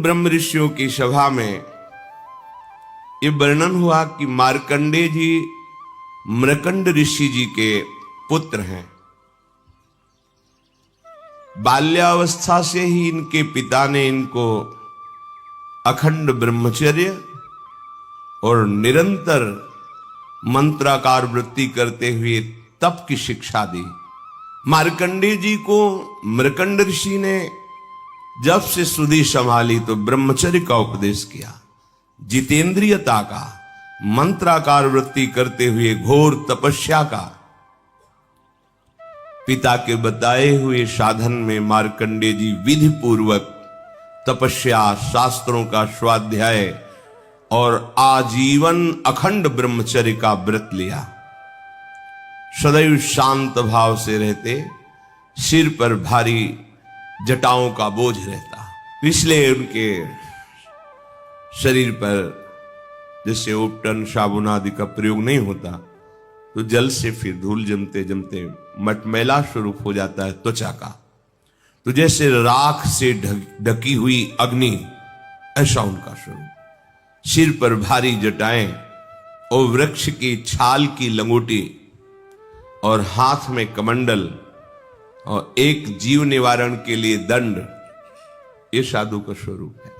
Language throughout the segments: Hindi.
ब्रह्म ऋषियों की सभा में ये वर्णन हुआ कि मार्कंडेय जी मृकंड ऋषि जी के पुत्र हैं। बाल्यावस्था से ही इनके पिता ने इनको अखंड ब्रह्मचर्य और निरंतर मंत्राकार वृत्ति करते हुए तप की शिक्षा दी। मार्कंडेय जी को मृकंड ऋषि ने जब से सुधि संभाली तो ब्रह्मचर्य का उपदेश किया, जितेंद्रियता का, मंत्राकार वृत्ति करते हुए घोर तपस्या का। पिता के बताए हुए साधन में मार्कंडेय जी विधि पूर्वक तपस्या, शास्त्रों का स्वाध्याय और आजीवन अखंड ब्रह्मचर्य का व्रत लिया। सदैव शांत भाव से रहते, सिर पर भारी जटाओं का बोझ रहता, इसलिए उनके शरीर पर जैसे उपटन साबुन आदि का प्रयोग नहीं होता तो जल से फिर धूल जमते जमते मटमैला स्वरूप हो जाता है त्वचा का, तो जैसे राख से ढकी हुई अग्नि, ऐसा उनका स्वरूप। सिर पर भारी जटाएं और वृक्ष की छाल की लंगोटी और हाथ में कमंडल और एक जीव निवारण के लिए दंड, ये साधु का स्वरूप है।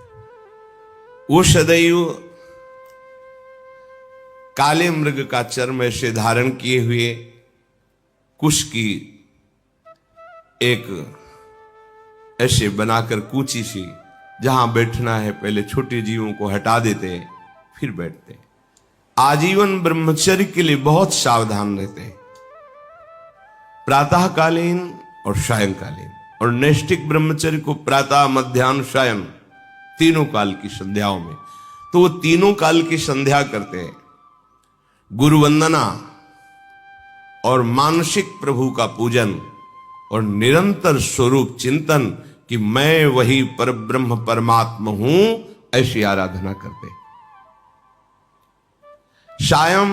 वो सदैव काले मृग का चर्म ऐसे धारण किए हुए, कुश की एक ऐसे बनाकर कूची सी, जहां बैठना है पहले छोटे जीवों को हटा देते फिर बैठते। आजीवन ब्रह्मचर्य के लिए बहुत सावधान रहते, प्रातःकालीन और सायंकालीन, और नैष्ठिक ब्रह्मचर्य को प्रातः, मध्याह्न, सायं तीनों काल की संध्याओं में। तो वो तीनों काल की संध्या करते हैं, गुरु वंदना और मानसिक प्रभु का पूजन और निरंतर स्वरूप चिंतन कि मैं वही परब्रह्म परमात्मा हूं, ऐसी आराधना करते। सायं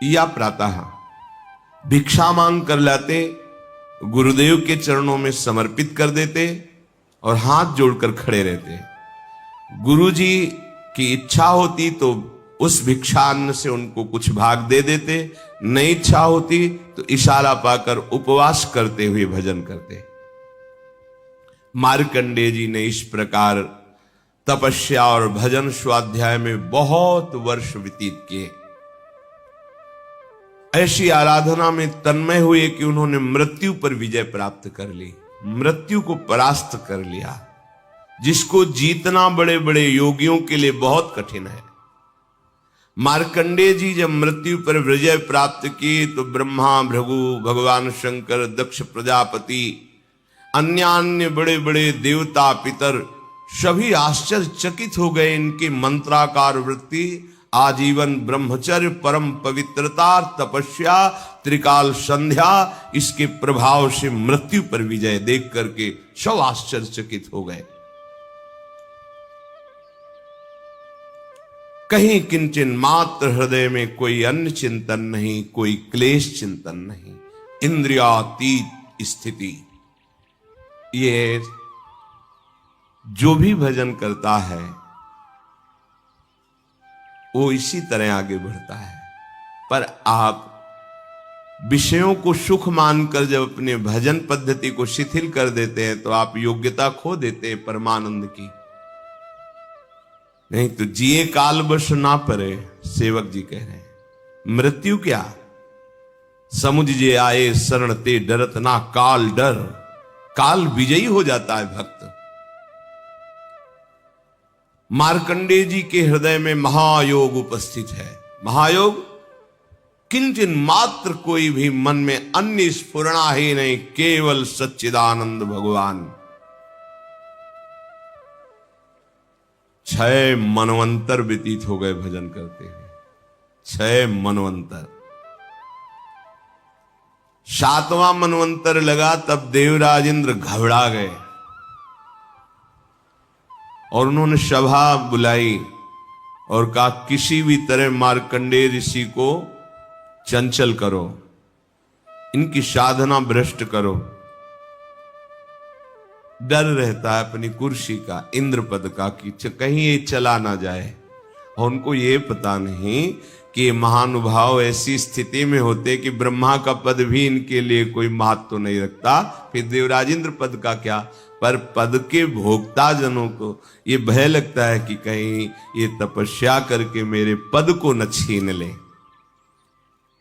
या प्रातः भिक्षा मांग कर लाते, गुरुदेव के चरणों में समर्पित कर देते और हाथ जोड़कर खड़े रहते। गुरुजी की इच्छा होती तो उस भिक्षान्न से उनको कुछ भाग दे देते, नहीं इच्छा होती तो इशारा पाकर उपवास करते हुए भजन करते। मार्कंडेय जी ने इस प्रकार तपस्या और भजन स्वाध्याय में बहुत वर्ष व्यतीत किए। ऐसी आराधना में तन्मय हुए कि उन्होंने मृत्यु पर विजय प्राप्त कर ली, मृत्यु को परास्त कर लिया, जिसको जीतना बड़े बड़े योगियों के लिए बहुत कठिन है। मार्कंडेय जी जब मृत्यु पर विजय प्राप्त की तो ब्रह्मा, भृगु, भगवान शंकर, दक्ष प्रजापति, अन्य बड़े बड़े देवता, पितर सभी आश्चर्यचकित हो गए। इनकी मंत्राकार वृत्ति, आजीवन ब्रह्मचर्य, परम पवित्रता, तपस्या, त्रिकाल संध्या, इसके प्रभाव से मृत्यु पर विजय देख करके सब आश्चर्यचकित हो गए। कहीं किंचन मात्र हृदय में कोई अन्य चिंतन नहीं, कोई क्लेश चिंतन नहीं, इंद्रियातीत स्थिति। ये जो भी भजन करता है वो इसी तरह आगे बढ़ता है। पर आप विषयों को सुख मानकर जब अपने भजन पद्धति को शिथिल कर देते हैं तो आप योग्यता खो देते हैं परमानंद की। नहीं तो जिए काल बस ना परे, सेवक जी कह रहे हैं। मृत्यु क्या, समुझ जे आए शरण ते डरत ना काल डर। काल विजयी हो जाता है भक्त। मार्कंडेय जी के हृदय में महायोग उपस्थित है। महायोग, किंचन मात्र कोई भी मन में अन्य स्फुरणा ही नहीं, केवल सच्चिदानंद भगवान। 6 मनवंतर व्यतीत हो गए भजन करते हुए, 6 मनवंतर। 7वां मनवंतर लगा तब देवराज इंद्र घबरा गए और उन्होंने सभा बुलाई और कहा किसी भी तरह मार्कंडेय ऋषि को चंचल करो, इनकी साधना भ्रष्ट करो। डर रहता है अपनी कुर्सी का, इंद्र पद का, कि कहीं ये चला ना जाए। और उनको ये पता नहीं कि ये महानुभाव ऐसी स्थिति में होते कि ब्रह्मा का पद भी इनके लिए कोई महत्व तो नहीं रखता, फिर देवराज इंद्र पद का क्या। पर पद के भोक्ता जनों को ये भय लगता है कि कहीं ये तपस्या करके मेरे पद को न छीन ले।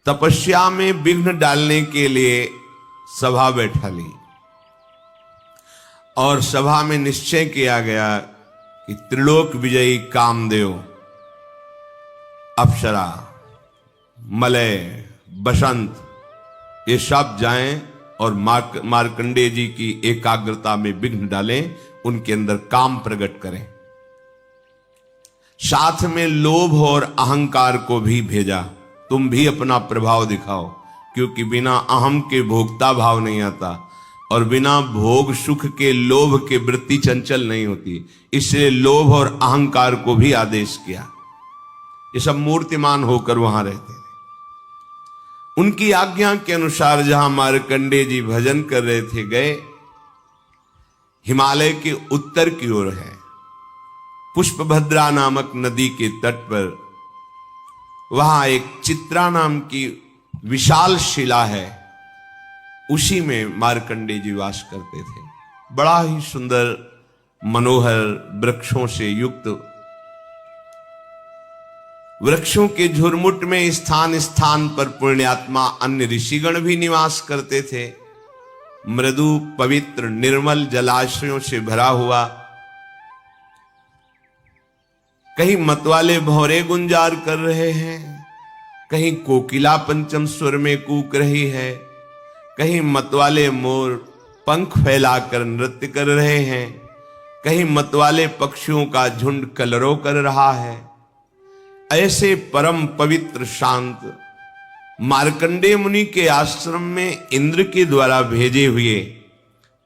तपस्या में विघ्न डालने के लिए सभा बैठा ली और सभा में निश्चय किया गया कि त्रिलोक विजयी कामदेव, अप्सरा, मलय, बसंत, ये सब जाएं और मार्कंडेय जी की एकाग्रता में विघ्न डालें, उनके अंदर काम प्रकट करें। साथ में लोभ और अहंकार को भी भेजा, तुम भी अपना प्रभाव दिखाओ, क्योंकि बिना अहम के भोक्ता भाव नहीं आता और बिना भोग सुख के लोभ के वृत्ति चंचल नहीं होती। इसलिए लोभ और अहंकार को भी आदेश किया। ये सब मूर्तिमान होकर वहां रहते थे। उनकी आज्ञा के अनुसार जहां मार्कंडेय जी भजन कर रहे थे गए, हिमालय के उत्तर की ओर है, पुष्पभद्रा नामक नदी के तट पर, वहां एक चित्रा नाम की विशाल शिला है, उसी में मार्कंडेय जी वास करते थे। बड़ा ही सुंदर मनोहर वृक्षों से युक्त, वृक्षों के झुरमुट में स्थान स्थान पर पुण्यात्मा अन्य ऋषिगण भी निवास करते थे। मृदु पवित्र निर्मल जलाशयों से भरा हुआ, कहीं मतवाले भौरे गुंजार कर रहे हैं, कहीं कोकिला पंचम स्वर में कूक रही है, कहीं मतवाले मोर पंख फैलाकर नृत्य कर रहे हैं, कहीं मतवाले पक्षियों का झुंड कलरव कर रहा है। ऐसे परम पवित्र शांत मार्कंडेय मुनि के आश्रम में इंद्र के द्वारा भेजे हुए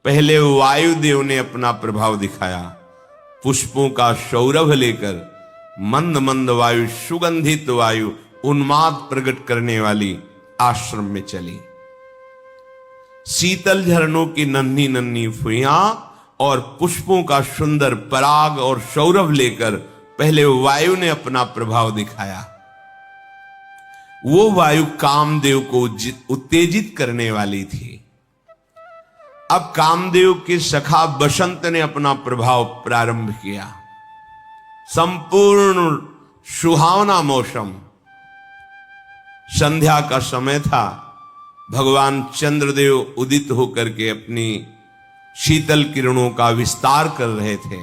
पहले वायुदेव ने अपना प्रभाव दिखाया। पुष्पों का सौरभ लेकर मंद मंद वायु, सुगंधित वायु, उन्माद प्रकट करने वाली आश्रम में चली। शीतल झरनों की नन्ही नन्ही फुइयां और पुष्पों का सुंदर पराग और सौरभ लेकर पहले वायु ने अपना प्रभाव दिखाया। वो वायु कामदेव को उत्तेजित करने वाली थी। अब कामदेव के सखा बसंत ने अपना प्रभाव प्रारंभ किया। संपूर्ण सुहावना मौसम, संध्या का समय था। भगवान चंद्रदेव उदित होकर के अपनी शीतल किरणों का विस्तार कर रहे थे।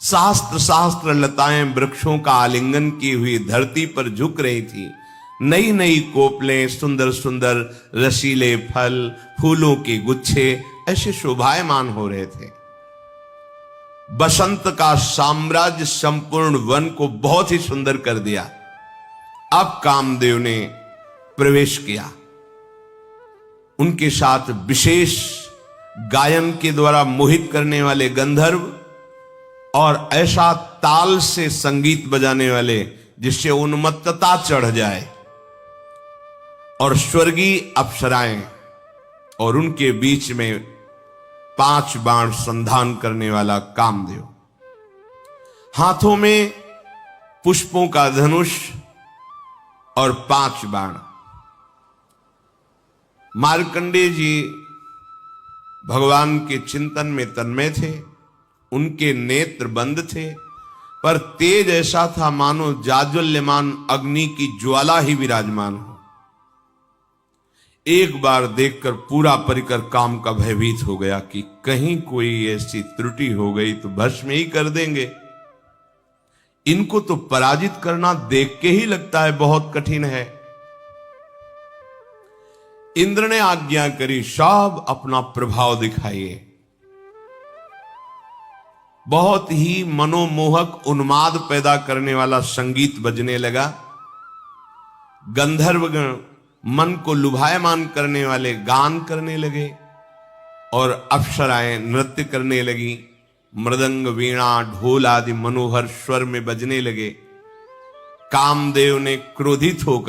सहस्त्र सहस्त्र लताएं वृक्षों का आलिंगन की हुई धरती पर झुक रही थी। नई नई कोपलें, सुंदर सुंदर रसीले फल, फूलों के गुच्छे ऐसे शोभायमान हो रहे थे। बसंत का साम्राज्य संपूर्ण वन को बहुत ही सुंदर कर दिया। अब कामदेव ने प्रवेश किया। उनके साथ विशेष गायन के द्वारा मोहित करने वाले गंधर्व और ऐसा ताल से संगीत बजाने वाले जिससे उन्मत्तता चढ़ जाए, और स्वर्गीय अप्सराएं, और उनके बीच में 5 बाण संधान करने वाला कामदेव, हाथों में पुष्पों का धनुष और 5 बाण। मार्कंडेय जी भगवान के चिंतन में तन्मय थे। उनके नेत्र बंद थे, पर तेज ऐसा था मानो जाज्वल्यमान अग्नि की ज्वाला ही विराजमान हो। एक बार देखकर पूरा परिकर काम का भयभीत हो गया कि कहीं कोई ऐसी त्रुटि हो गई तो भस्म ही कर देंगे। इनको तो पराजित करना देख के ही लगता है बहुत कठिन है। इंद्र ने आज्ञा करी, सब अपना प्रभाव दिखाइए। बहुत ही मनोमोहक उन्माद पैदा करने वाला संगीत बजने लगा। गंधर्वगण मन को लुभायमान करने वाले गान करने लगे और अप्सराएं नृत्य करने लगी। मृदंग, वीणा, ढोल आदि मनोहर स्वर में बजने लगे। कामदेव ने क्रोधित होकर